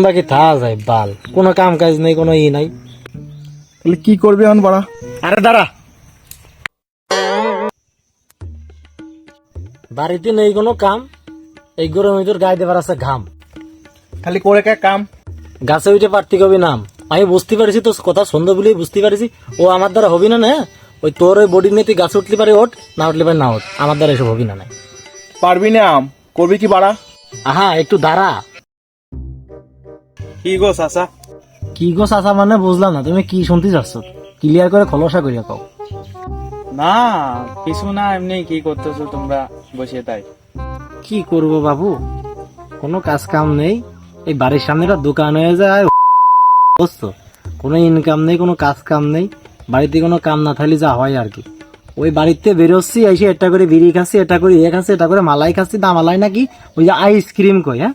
বাকি থাকা যায় বাল, কোনো কাম কাজ নেই, কোনো ই নাই। তাহলে কি করবি এখন বাড়া? আরে দাঁড়া, বাড়িতে নেই কোনো কাম, এই গরমে তোর গায়ে দেবার আছে ঘাম। খালি করে কে কাম? গাছে উঠে পারতি কবি নাম। আমি বুঝতে পারছি তোর কথা, সন্ধ্যা বলেই বুঝতে পারছি ও আমার দ্বারা হবি না। না ওই তোর ওই বডি নিয়ে তুই গাছে উঠতে পারি ওঠ, না উঠলে পারি না ওঠ, আমার দ্বারা এসব হবি না। নাই পারবি না আম, করবি কি বাড়া? আহা একটু দাঁড়া। কি গো চাচা? কি গো চাচা মানে বুঝলাম না, তুমি কি শুনতে চাচ্ছ? ক্লিয়ার করে খোলসা করিয়া কও। না কিছু না, এমনি কি করতেছো তোমরা বসে তাই? কি করব বাবু, কোনো কাজ কাম নেই, এই বাড়ির সামনে একটা দোকান হয়ে যায় বুঝছো, কোনো ইনকাম নেই, কোনো কাজ কাম নেই, বাড়িতে কোনো কাম না থাকলে যা হয় আর কি। ওই বাড়িতে বেরোচ্ছি, এসে এটা করে বিড়ি খাচ্ছি, এটা করে ইয়ে খাচ্ছি, এটা করে মালাই খাচ্ছি। তা মালাই নাকি ওই যে আইসক্রিম কই, হ্যাঁ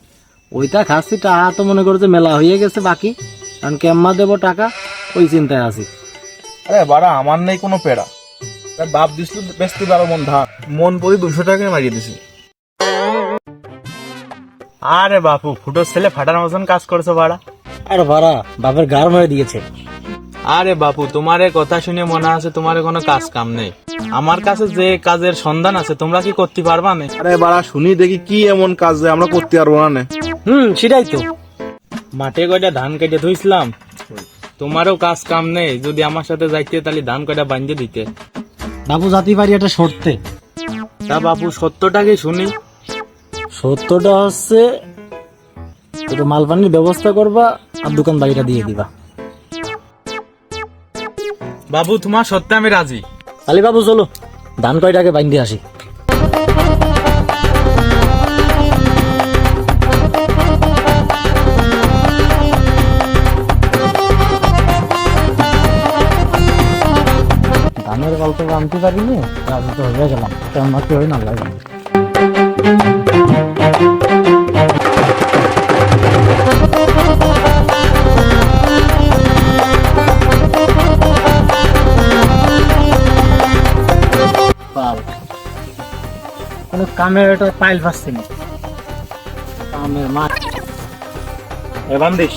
ওইটা খাচ্ছি। টাকা তো মনে করছে মেলা হয়ে গেছে বাকি, কারণ কেম্মা দেবো টাকা, ওই চিন্তায় আছি। আরে বাড়া আমার নেই কোনো পেড়া, বাপ দিছিল বেচতে 12 মন ধান, মন প্রতি 200 টাকা মারিয়ে দিছি। আরে বাপু ফুটোর ছেলে ফাটার মতন কাজ করছো বাড়া। আর ভাড়া বাপের গার হয়ে দিয়েছে। আরে বাপু তোমার কথা শুনে মনে আছে তোমার কোনো কাজ কাম নেই। আমার কাছে যে কাজের সন্ধান আছে তোমরা কি করতে পারবা না? আরে বাড়া শুনি দেখি কি এমন কাজ যে আমরা করতে পারবো না। সেটাই তো। মাঠে কয়টা ধান কেটে ধুইছিলাম, তোমারও কাজ কাম নেই, যদি আমার সাথে যাইতে তাহলে ধান কয়টা বাঁধে দিতে। বাবু জাতি পারি এটা সরতে। তা বাপু 70টাকে শুনি। 70টা হচ্ছে একটু মালপানির ব্যবস্থা করবা আর দোকান বাড়িটা দিয়ে দিবা। বাবু তোমার সত্যি আমি রাজি। তাহলে বাবু চলো ধান কয়টাকে বাইন্ধে আসি। ধানের গল্প আনতে পারিনি, রাজি তো হয়ে গেলাম, কেমন কি হয় না লাগে। কোনো কামের একটা পাইল পাচ্ছি না, কামের মাঠ এবার দেশ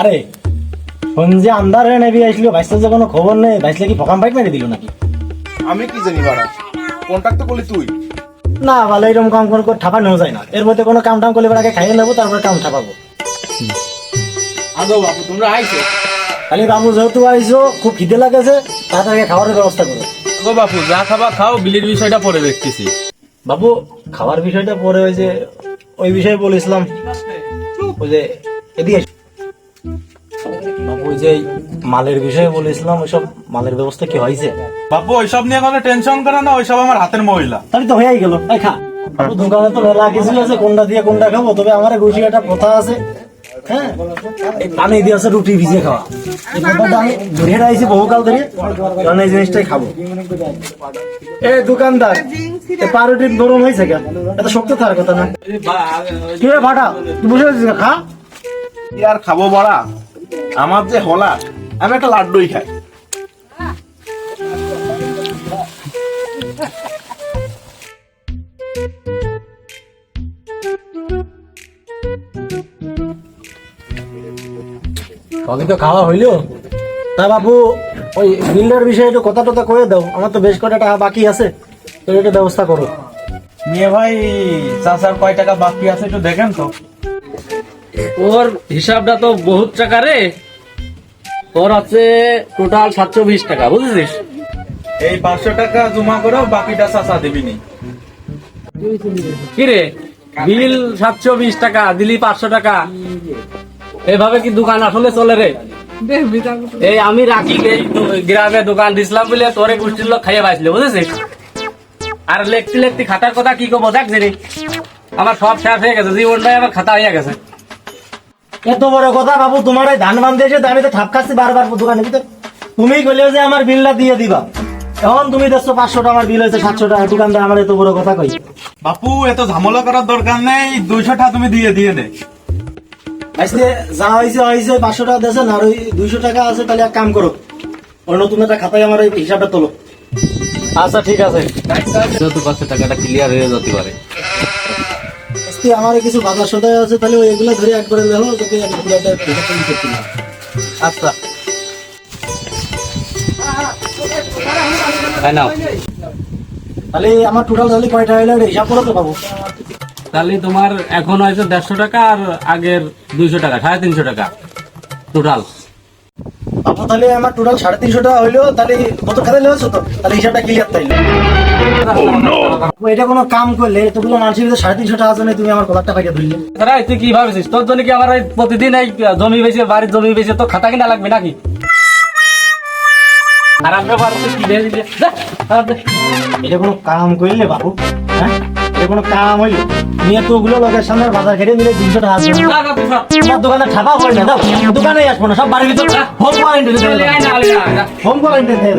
আরে সঞ্জে আন্দার হয়ে নেবি আসলো, ভাইসের যে কোনো খবর নেই, ভাইসলে কি ফকাম ফাইট মেরে দিল নাকি? আমি কি জানি বাড়া, কন্ট্যাক্ট তো করলি তুই। না ভালো, এরকম কাম করে ঠাপানো যায় না, এর মধ্যে কোনো কাম টাম করলে আগে খাইয়ে নেবো, তারপরে কাম ঠাপাবো। আগো বাবু তোমরা আইছো? খালি বাবু যেহেতু আইসো, খুব খিদে লাগেছে, তাড়াতাড়ি খাবারের ব্যবস্থা করো। আগো বাপু যা খাবা খাও, বিলির বিষয়টা পরে দেখতেছি। বাবু খাবার বিষয়টা পরে ওই যে ওই বিষয়ে বলেছিলাম, ওই যে এদিকে বাবু ওই যে মালের বিষয়ে বলেছিলাম, ওইসব মালের ব্যবস্থা কি হয়েছে? বাপু ওইসব নিয়ে কোনো টেনশন করে না, ওইসব আমার হাতের মহিলা। তাহলে তো হয়েই গেল, এই খা। বাবু দোকানে তো মেলা কিছু আছে, কোনটা দিয়ে কোনটা খাবো, তবে আমার গুছি একটা কথা আছে, হ্যাঁ এই পানি দিয়ে আছে রুটি ভিজিয়ে খাওয়া, এই কথাটা আমি ধরে রাখছি বহুকাল ধরে, কারণ এই জিনিসটাই খাবো। এ দোকানদার, এই পাউরুটি গরম হয়েছে কেন? এত শক্ত থাকার কথা না। কি রে ফাটা, তুই বুঝে পারছিস না? খা। কি আর খাবো বাড়া, আমার যে হলা, আমি একটা লাড্ডুই খাই। সবই তো খাওয়া হইলো। তা বাবু ওই বিল্ডার বিষয়ে একটু কথা টথা কয়ে দাও, আমার তো বেশ কটা টাকা বাকি আছে, তো এটা ব্যবস্থা করো। নিয়ে ভাই চাচার কয় টাকা বাকি আছে একটু দেখেন তো। ওর হিসাবটা তো বহুত টাকা রে, ওর আছে টোটাল 720 টাকা, বুঝেছিস? এই 500 টাকা জমা করো, বাকিটা চাচা দিবিনি। কি রে বিল 720 টাকা দিলি, 500 টাকা, এভাবে কি দোকান আসলে চলে রে? এই আমি রাখি এই গ্রামে দোকান দিছিলাম বলে তোরে গোষ্ঠীর লোক খাইয়ে পাইছিল, বুঝেছিস? আর লেখতে লেখতে খাতার কথা কি করবো দেখ রে, আমার সব শেষ হয়ে গেছে, জীবনটাই আমার খাতা হয়ে গেছে। এত বড় কথা বাবু, তোমার এই ধান বান্ধে এসে আমি তো ঠাপ খাচ্ছি বারবার দোকানে ভিতর, তুমি কইলে যে আমার বিলটা দিয়ে দিবা, এখন তুমি দেখছো 500 টাকা আমার বিল হয়েছে 700 টাকা, দোকানদার আমার এত বড় কথা কই? বাপু এত ঝামেলা করার দরকার নেই, 200 টাকা তুমি দিয়ে দিয়ে দে। আজকে যা হয়েছে হয়েছে 500 টাকা দিয়েছেন আর ওই 200 টাকা আছে, তাহলে এক কাম করো, ওই নতুন একটা খাতায় আমার এই হিসাবটা তোলো। আচ্ছা ঠিক আছে, যত পাঁচশো টাকাটা ক্লিয়ার হয়ে যেতে পারে। আজকে আমার কিছু বাজার সদাই আছে, তাহলে ওইগুলো ধরে একবারে লেখো, তোকে আমি পুরো একটা হিসাব তৈরি করতে হবে। আচ্ছা তাই নাও। তাহলে আমার টোটাল তাহলে কয়টা হইলো এটা হিসাব করে তো পাবো। তাহলে তোমার এখন হয়েছে 150 টাকা আর আগের 200 টাকা, 350 টাকা টোটাল। বাবু তাহলে আমার টোটাল 350 টাকা হইলো, তাহলে কত খাতা লেগেছো তো, তাহলে হিসাবটা ক্লিয়ার তাইলে। এটা কোনো কাম করলে এতগুলো মানুষের ভিতরে 350 টাকা জন্য তুমি আমার কলারটা পাইয়া ধরলে। তারা তুই কি ভাবছিস তোর জন্য কি আমার এই প্রতিদিন এই জমি বেচে বাড়ির জমি বেচে তো খাতা কিনা লাগবে নাকি? আর আমরা বাড়িতে কি দিয়ে দিলে এটা কোনো কাম করলে বাবু? হ্যাঁ, এটা কোনো কাম হইলো? তুমি এতগুলো লোকের সামনে বাজার ঘেটে মিলে 200 টাকা আছে, তোমার দোকানে ঠাপা পড়ে না, দাও দোকানে আসবো না, সব বাড়ির ভিতরে হোম কোয়ারেন্টাইন, হোম কোয়ারেন্টাইন।